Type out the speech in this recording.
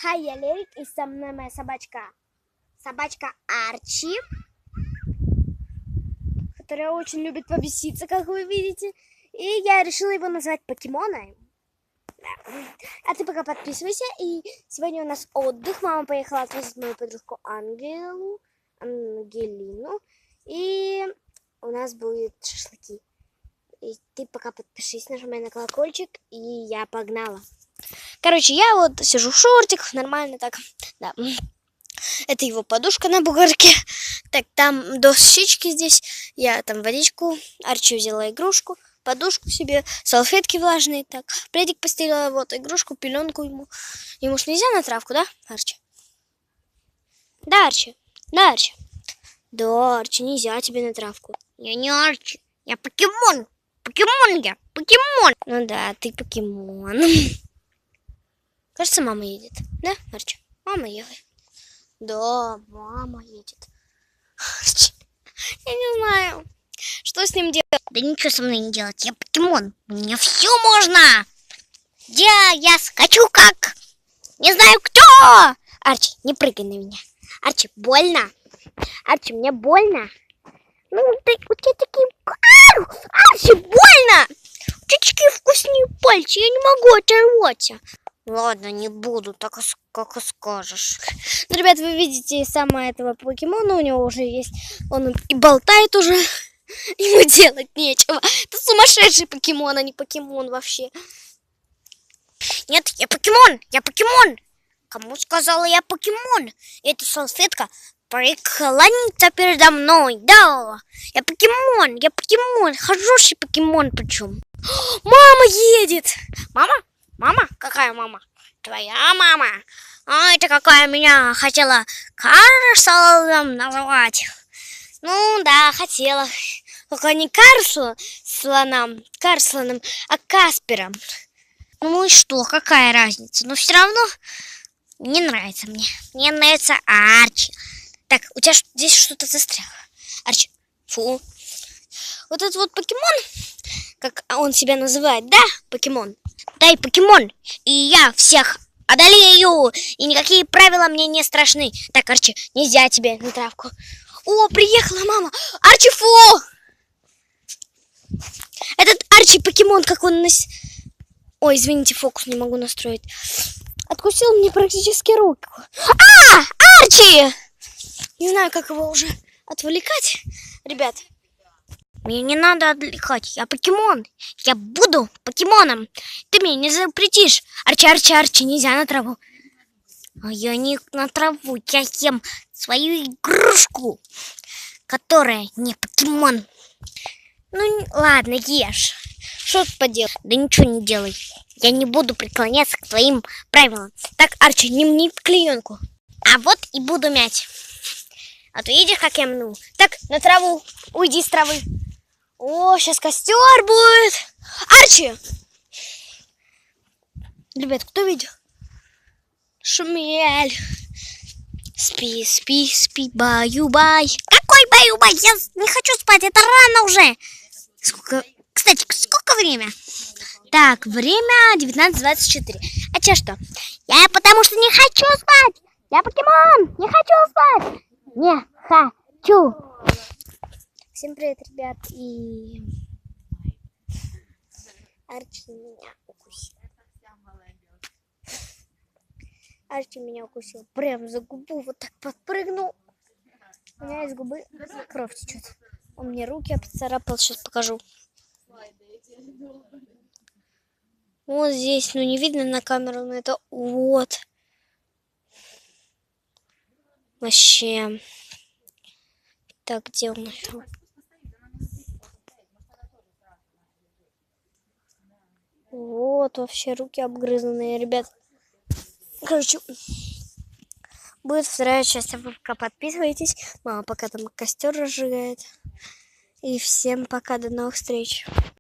Хай, я Лерик, и со мной моя собачка. Собачка Арчи, которая очень любит побеситься, как вы видите. И я решила его назвать Покемоном. А ты пока подписывайся. И сегодня у нас отдых. Мама поехала отвозить мою подружку Ангелину. И у нас будут шашлыки. И ты пока подпишись, нажимай на колокольчик. И я погнала. Короче, я вот сижу в шортиках, нормально так. Да. Это его подушка на бугорке. Так, там дощечки здесь. Я там водичку. Арчи взяла игрушку. Подушку себе, салфетки влажные. Так, пледик постелила, вот игрушку, пеленку ему. Ему ж нельзя на травку, да, Арчи? Да, Арчи? Да, Арчи? Да, Арчи, нельзя тебе на травку. Я не Арчи, я покемон. Покемон я, покемон. Ну да, ты покемон. Кажется, мама едет. Да, Арчи? Мама едет. Да, мама едет. Я не знаю, что с ним делать. Да ничего со мной не делать, я покемон. Мне все можно. Я скачу как... Не знаю кто. Арчи, не прыгай на меня. Арчи, больно. Арчи, мне больно. Ну, у тебя такие... Арчи, больно. У тебя такие вкусные пальцы, я не могу оторваться. Ладно, не буду, так как и скажешь. Ну, ребят, вы видите самого этого покемона, у него уже есть, он и болтает уже, ему делать нечего. Это сумасшедший покемон, а не покемон вообще. Нет, я покемон, я покемон. Кому сказала я покемон? Эта салфетка преклонится передо мной, да. Я покемон, хороший покемон причем. Мама едет. Мама? Мама? Какая мама? Твоя мама. А это какая меня хотела Карслом назвать. Ну да, хотела. Только не Карслоном, а Каспером. Ну и что, какая разница? Но все равно не нравится мне. Мне нравится Арчи. Так, у тебя здесь что-то застряло. Арчи, фу. Вот этот вот покемон, как он себя называет, да, покемон? Да, и покемон. И я всех одолею. И никакие правила мне не страшны. Так, Арчи, нельзя тебе на травку. О, приехала мама. Арчи, фу! Этот Арчи покемон, как он... Ой, извините, фокус не могу настроить. Откусил мне практически руку. Арчи! Не знаю, как его уже отвлекать. Ребят, мне не надо отвлекать. Я покемон. Я буду покемоном. Ты мне не запретишь. Арчи, нельзя на траву. А я не на траву. Я ем свою игрушку, которая не покемон. Ну, ладно, ешь. Что ты поделаешь? Да ничего не делай. Я не буду преклоняться к твоим правилам. Так, Арчи, не мни клеенку. А вот и буду мять. А ты видишь, как я мну? Так, на траву. Уйди с травы. О, сейчас костер будет. Арчи! Ребят, кто видел? Шумель. Спи, баю-бай. Какой баю-бай? Я не хочу спать, это рано уже. Кстати, сколько время? Так, время 19:24. А че что? Я потому что не хочу спать. Я покемон, не хочу спать. Не хочу. Всем привет, ребят. И Арчи меня укусил. Арчи меня укусил. Прям за губу вот так подпрыгнул. У меня из губы кровь течет. Он мне руки обцарапал. Сейчас покажу. Вот здесь. Ну не видно на камеру, но это вот. Вообще. Так, где он нашел? Вот, вообще руки обгрызанные, ребят. Короче, будет вторая часть, а вы пока подписывайтесь. Мама пока там костер разжигает. И всем пока, до новых встреч.